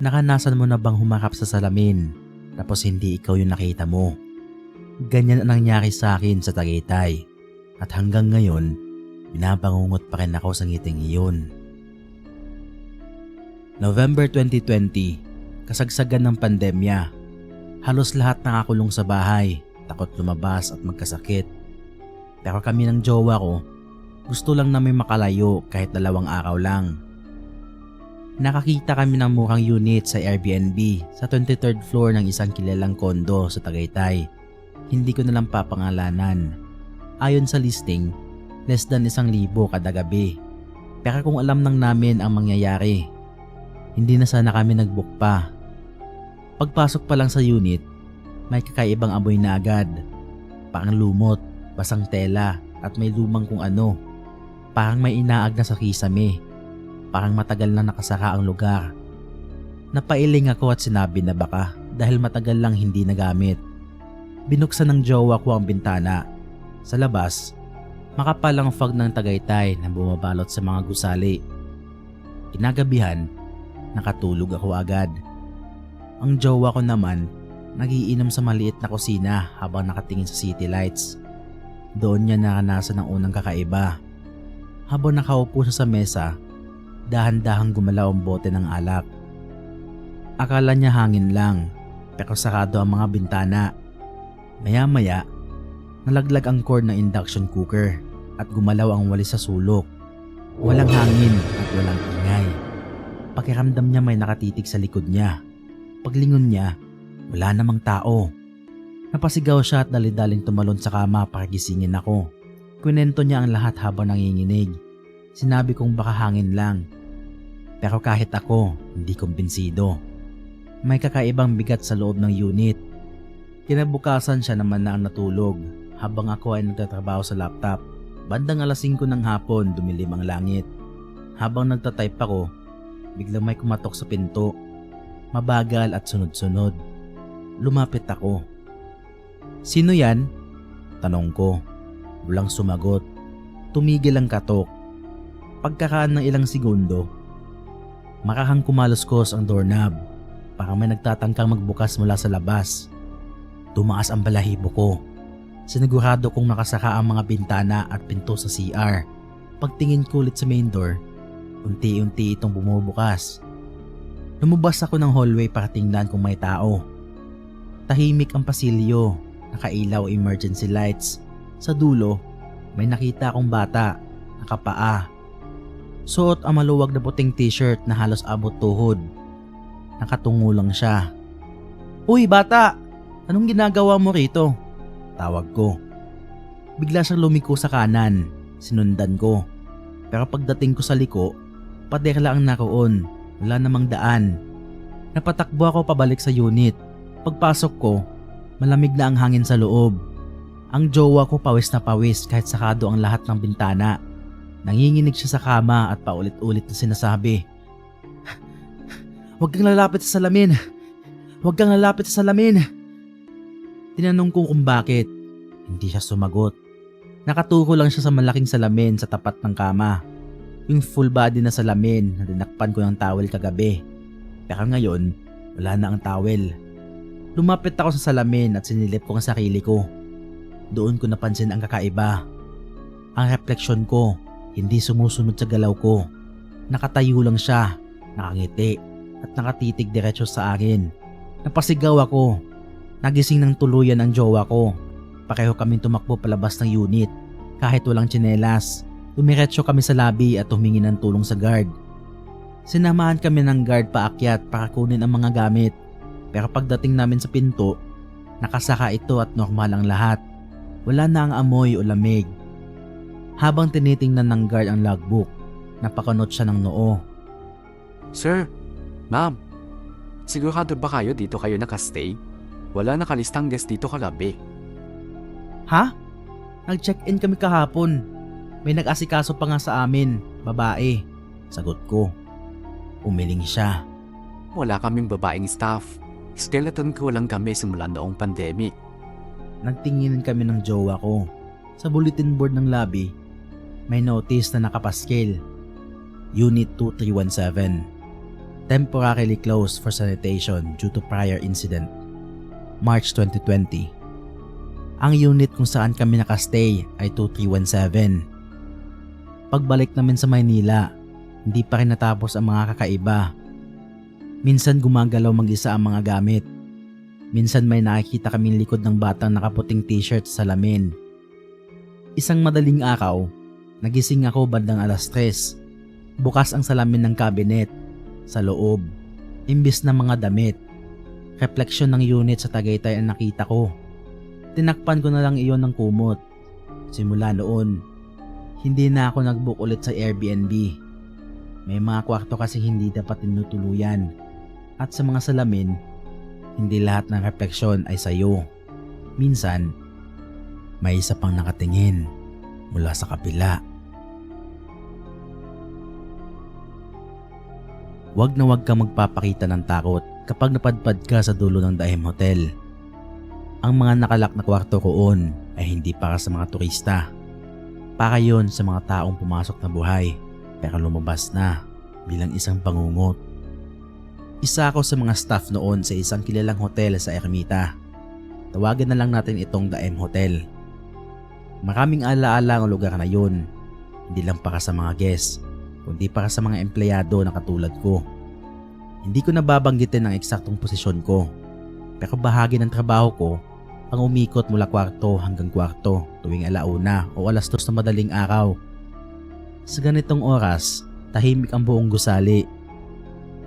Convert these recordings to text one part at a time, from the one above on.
Nakanasan mo na bang humarap sa salamin tapos hindi ikaw yung nakita mo? Ganyan ang nangyari sa akin sa Tagaytay at hanggang ngayon, binabangungot pa rin ako sa ngiting iyon. November 2020, kasagsagan ng pandemya. Halos lahat nakakulong sa bahay, takot lumabas at magkasakit. Pero kami ng jowa ko, gusto lang namin makalayo kahit 2 araw lang. Nakakita kami ng murang unit sa Airbnb sa 23rd floor ng isang kilalang kondo sa Tagaytay. Hindi ko nalang papangalanan. Ayon sa listing, less than 1,000 kada gabi. Pero kung alam nang namin ang mangyayari, hindi na sana kami nag-book pa. Pagpasok pa lang sa unit, may kakaibang amoy na agad. Parang lumot, basang tela at may lumang kung ano. Parang may inaag na sa kisame. Parang matagal na nakasara ang lugar. Napailing ako at sinabi na baka dahil matagal lang hindi nagamit. Binuksan ng jowa ko ang bintana. Sa labas, makapal ang fog ng Tagaytay na bumabalot sa mga gusali. Kinagabihan, nakatulog ako agad. Ang jowa ko naman, nagiinom sa maliit na kusina habang nakatingin sa city lights. Doon niya naranasan ang unang kakaiba. Habang nakaupo siya sa mesa, dahan-dahang gumalaw ang bote ng alak. Akala niya hangin lang, pero sarado ang mga bintana. Maya-maya, nalaglag ang cord ng induction cooker at gumalaw ang walis sa sulok. Walang hangin at walang ingay. Pakiramdam niya may nakatitig sa likod niya. Paglingon niya, wala namang tao. Napasigaw siya at dali-daling tumalon sa kama para gisingin ako. Kwento niya ang lahat habang nanginginig. Sinabi kong baka hangin lang. Pero kahit ako, hindi kumbinsido. May kakaibang bigat sa loob ng unit. Kinabukasan siya naman na ang natulog habang ako ay nagtatrabaho sa laptop. Bandang 5:00 ng hapon, dumilim ang langit. Habang nagtatype ako, biglang may kumatok sa pinto. Mabagal at sunod-sunod. Lumapit ako. "Sino yan?" Tanong ko. Walang sumagot. Tumigil ang katok. Pagkakaan ng ilang segundo, makahang kumaluskos ang doorknob. Parang may nagtatangkang magbukas mula sa labas. Tumaas ang balahibo ko. Sinigurado kong nakasara ang mga bintana at pinto sa CR. Pagtingin ko ulit sa main door, unti-unti itong bumubukas. Lumabas ako ng hallway para tingnan kung may tao. Tahimik ang pasilyo, nakailaw emergency lights. Sa dulo, may nakita akong bata, nakapaa. Suot ang maluwag na puting t-shirt na halos abot tuhod. Nakatungo lang siya. "Uy bata! Anong ginagawa mo rito?" Tawag ko. Bigla siyang lumiko sa kanan. Sinundan ko. Pero pagdating ko sa liko, pader lang ang naroon. Wala namang daan. Napatakbo ako pabalik sa unit. Pagpasok ko, malamig na ang hangin sa loob. Ang jowa ko pawis na pawis kahit sakado ang lahat ng bintana. Nanginginig siya sa kama at paulit-ulit na sinasabi, "Huwag kang lalapit sa salamin! Huwag kang lalapit sa salamin!" Tinanong ko kung bakit. Hindi siya sumagot. Nakaturo lang siya sa malaking salamin sa tapat ng kama. Yung full body na salamin na dinakpan ko ng towel kagabi. Pero ngayon, wala na ang towel. Lumapit ako sa salamin at sinilip ko ang sarili ko. Doon ko napansin ang kakaiba. Ang refleksyon ko, hindi sumusunod sa galaw ko. Nakatayo lang siya, nakangiti at nakatitig diretso sa akin. Napasigaw ako. Nagising ng tuluyan ang jowa ko. Pareho kaming tumakbo palabas ng unit. Kahit walang tsinelas, dumiretso kami sa lobby at humingi ng tulong sa guard. Sinamahan kami ng guard paakyat para kunin ang mga gamit. Pero pagdating namin sa pinto, nakasaka ito at normal ang lahat. Wala na ang amoy o lamig. Habang tinitingnan ng guard ang logbook, napakunot siya ng noo. "Sir, ma'am, sigurado ba kayo dito kayo nakastay? Wala nakalistang guest dito kagabi." "Ha? Nag-check-in kami kahapon. May nag-asikaso pa nga sa amin, babae." Sagot ko. Umiling siya. "Wala kaming babaeng staff. Skeleton ko lang kami simula noong pandemic." Nagtinginan kami ng jowa ko. Sa bulletin board ng lobby, may notice na nakapaskil. Unit 2317. Temporarily closed for sanitation due to prior incident. March 2020. Ang unit kung saan kami nakastay ay 2317. Pagbalik namin sa Maynila, hindi pa rin natapos ang mga kakaiba. Minsan gumagalaw mag-isa ang mga gamit. Minsan may nakikita kaming likod ng batang nakaputing t-shirt sa salamin. Isang madaling araw, nagising ako bandang 3:00. Bukas ang salamin ng cabinet. Sa loob, imbis na mga damit, refleksyon ng unit sa Tagaytay ang nakita ko. Tinakpan ko na lang iyon ng kumot. Simula noon, hindi na ako nag-book ulit sa Airbnb. May mga kwarto kasi hindi dapat tinutuluyan. At sa mga salamin, hindi lahat ng refleksyon ay sayo. Minsan, may isa pang nakatingin mula sa kabila. Huwag na huwag kang magpapakita ng takot kapag napadpad ka sa dulo ng Daim Hotel. Ang mga nakalak na kwarto roon ay hindi para sa mga turista. Para yon sa mga taong pumasok na buhay pero lumabas na bilang isang pangungot. Isa ako sa mga staff noon sa isang kilalang hotel sa Ermita. Tawagan na lang natin itong Daim Hotel. Maraming alaala ang lugar na yun. Hindi lang para sa mga guests, kundi para sa mga empleyado na katulad ko. Hindi ko nababanggitin ang eksaktong posisyon ko, pero bahagi ng trabaho ko ang umikot mula kwarto hanggang kwarto tuwing 1:00 o 2:00 na madaling araw. Sa ganitong oras, tahimik ang buong gusali.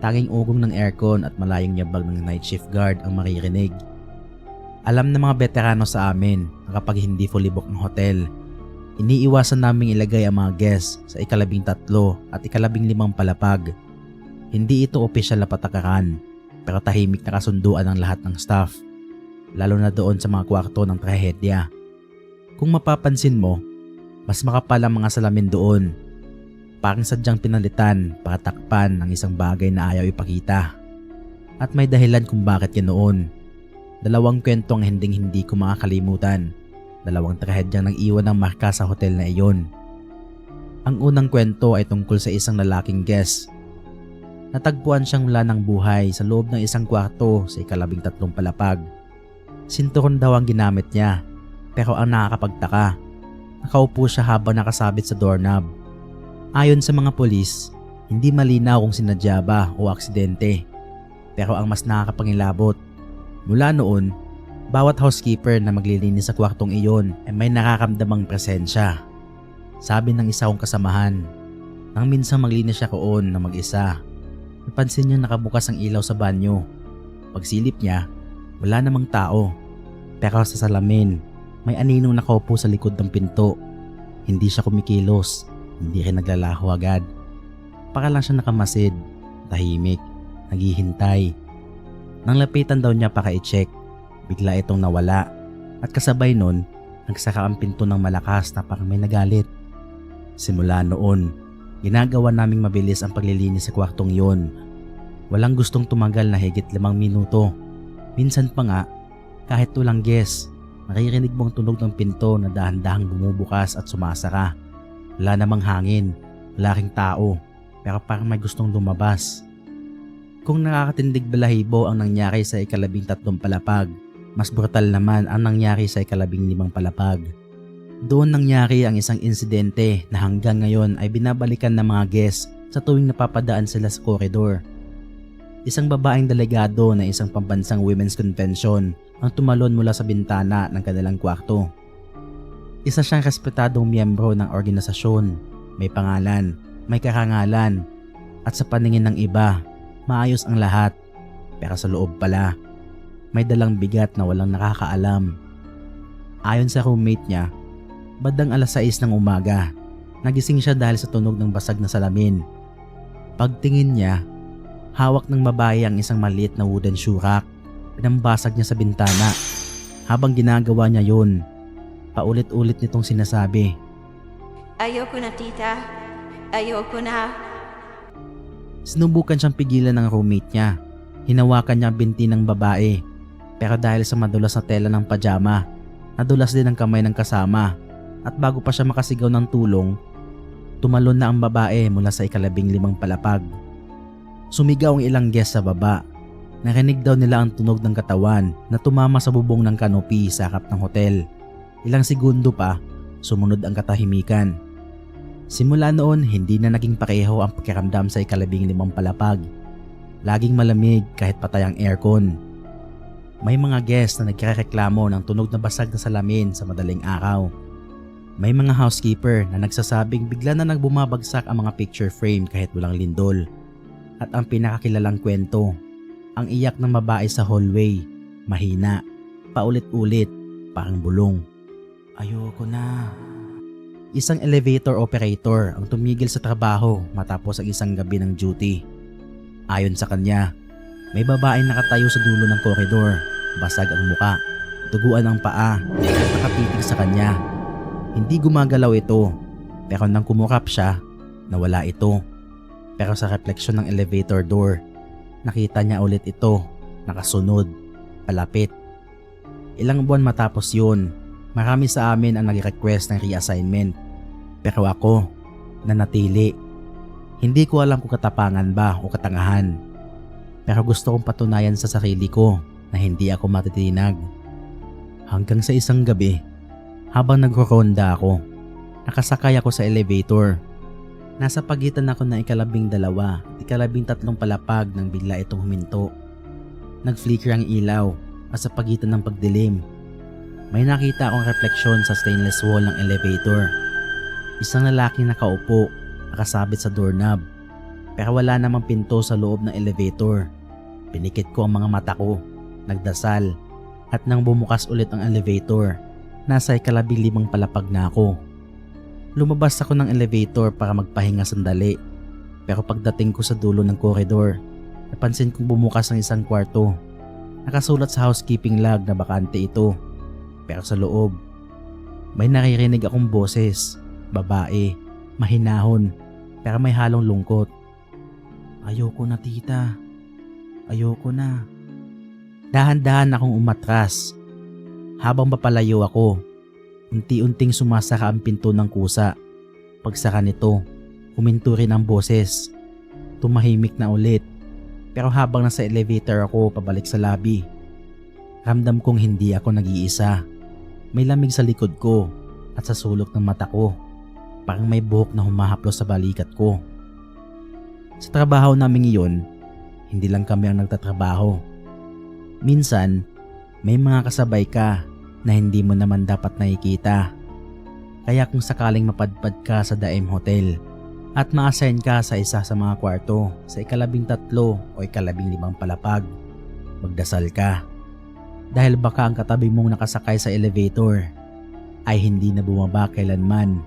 Tanging ugong ng aircon at malayong yabag ng night shift guard ang maririnig. Alam ng mga veterano sa amin na kapag hindi fully booked ng hotel, iniiwasan naming ilagay ang mga guests sa 13 at 15 palapag. Hindi ito opisyal na patakaran, pero tahimik na kasunduan ng lahat ng staff, lalo na doon sa mga kwarto ng trahedya. Kung mapapansin mo, mas makapal ang mga salamin doon. Parang sadyang pinalitan para takpan ng isang bagay na ayaw ipakita. At may dahilan kung bakit yan noon. 2 kwento ang hindi ko makakalimutan. 2 trahedyang nag-iwan ng marka sa hotel na iyon. Ang unang kwento ay tungkol sa isang lalaking guest. Natagpuan siyang wala ng buhay sa loob ng isang kwarto sa 13 palapag. Sinturon daw ang ginamit niya, pero ang nakakapagtaka, nakaupo siya habang nakasabit sa doorknob. Ayon sa mga polis, hindi malinaw kung sinadya ba o aksidente. Pero ang mas nakakapangilabot, mula noon, bawat housekeeper na maglilinis sa kwartong iyon ay may nakakamdamang presensya. Sabi ng isa kong kasamahan, nang minsang maglinis siya roon na mag-isa, napansin niya nakabukas ang ilaw sa banyo. Pagsilip niya, wala namang tao. Pero sa salamin, may aninong nakaupo sa likod ng pinto. Hindi siya kumikilos, hindi rin naglalaho agad. Para lang siya nakamasid, tahimik, naghihintay. Nang lapitan daw niya para i-check, bigla itong nawala at kasabay nun, nagsara ang pinto ng malakas na parang may nagalit. Simula noon, ginagawa naming mabilis ang paglilinis sa kwartong yon. Walang gustong tumagal na higit 5 minuto. Minsan pa nga, kahit walang guest, naririnig mong tunog ng pinto na dahan-dahang bumubukas at sumasara. Wala namang hangin, wala ring tao, pero parang may gustong lumabas. Kung nakakatindig balahibo ang nangyari sa 13 palapag, mas brutal naman ang nangyari sa 15 palapag. Doon nangyari ang isang insidente na hanggang ngayon ay binabalikan ng mga guests sa tuwing napapadaan sila sa koridor. Isang babaeng delegado na isang pambansang women's convention ang tumalon mula sa bintana ng kanilang kwarto. Isa siyang respetadong miyembro ng organisasyon, may pangalan, may karangalan, at sa paningin ng iba, maayos ang lahat. Pero sa loob pala, may dalang bigat na walang nakakaalam. Ayon sa roommate niya, bandang 6:00 ng umaga, nagising siya dahil sa tunog ng basag na salamin. Pagtingin niya, hawak ng babae ang isang maliit na wooden shoe rack. Pinambasag niya sa bintana. Habang ginagawa niya yun, paulit-ulit nitong sinasabi, "Ayoko na, tita. Ayoko na." Sinubukan siyang pigilan ng roommate niya. Hinawakan niya ang binti ng babae. Pero dahil sa madulas na tela ng pajama, nadulas din ang kamay ng kasama. At bago pa siya makasigaw ng tulong, tumalon na ang babae mula sa 15 palapag. Sumigaw ang ilang guest sa baba. Narinig daw nila ang tunog ng katawan na tumama sa bubong ng canopy sa harap ng hotel. Ilang segundo pa, sumunod ang katahimikan. Simula noon, hindi na naging pareho ang pakiramdam sa ika-15 palapag. Laging malamig kahit patay ang aircon. May mga guest na nagrereklamo ng tunog na basag na salamin sa madaling araw. May mga housekeeper na nagsasabing bigla na nagbumabagsak ang mga picture frame kahit walang lindol. At ang pinakakilalang kwento, ang iyak ng babae sa hallway, mahina, paulit-ulit, parang bulong. Ayoko na. Isang elevator operator ang tumigil sa trabaho matapos ang isang gabi ng duty. Ayon sa kanya, may babaeng nakatayo sa dulo ng koridor, basag ang muka, duguan ang paa, at nakapitig sa kanya. Hindi gumagalaw ito, pero nang kumurap siya, nawala ito. Pero sa refleksyon ng elevator door, nakita niya ulit ito, nakasunod, palapit. Ilang buwan matapos yun, marami sa amin ang nag-request ng reassignment. Pero ako, nanatili. Hindi ko alam kung katapangan ba o katangahan. Pero gusto kong patunayan sa sarili ko na hindi ako matitinag. Hanggang sa isang gabi, habang nagro-ronda ako, nakasakay ako sa elevator. Nasa pagitan ako ng ika-12 at ika-13 palapag nang bigla itong huminto. Nag-flicker ang ilaw at sa pagitan ng pagdilim, may nakita akong refleksyon sa stainless wall ng elevator. Isang lalaki nakaupo, nakasabit sa doorknob, pero wala namang pinto sa loob ng elevator. Pinikit ko ang mga mata ko, nagdasal, at nang bumukas ulit ang elevator, nasa ika-15 palapag na ako. Lumabas ako ng elevator para magpahinga sandali, pero pagdating ko sa dulo ng koridor, napansin kong bumukas ang isang kwarto. Nakasulat sa housekeeping log na bakante ito, pero sa loob, may naririnig akong boses, babae, mahinahon, pero may halong lungkot. Ayoko na tita, ayoko na. Dahan-dahan akong umatras. Habang papalayo ako, unti-unting sumasaka ang pinto ng kusa. Pagsaka nito, huminto rin ang boses. Tumahimik na ulit. Pero habang nasa elevator ako pabalik sa lobby, ramdam kong hindi ako nag-iisa. May lamig sa likod ko at sa sulok ng mata ko. Parang may buhok na humahaplos sa balikat ko. Sa trabaho namin iyon, hindi lang kami ang nagtatrabaho. Minsan, may mga kasabay ka na hindi mo naman dapat nakikita. Kaya kung sakaling mapadpad ka sa Daim Hotel at ma-assign ka sa isa sa mga kwarto sa ika-13 o ika-15 palapag, magdasal ka. Dahil baka ang katabi mong nakasakay sa elevator ay hindi na bumaba kailanman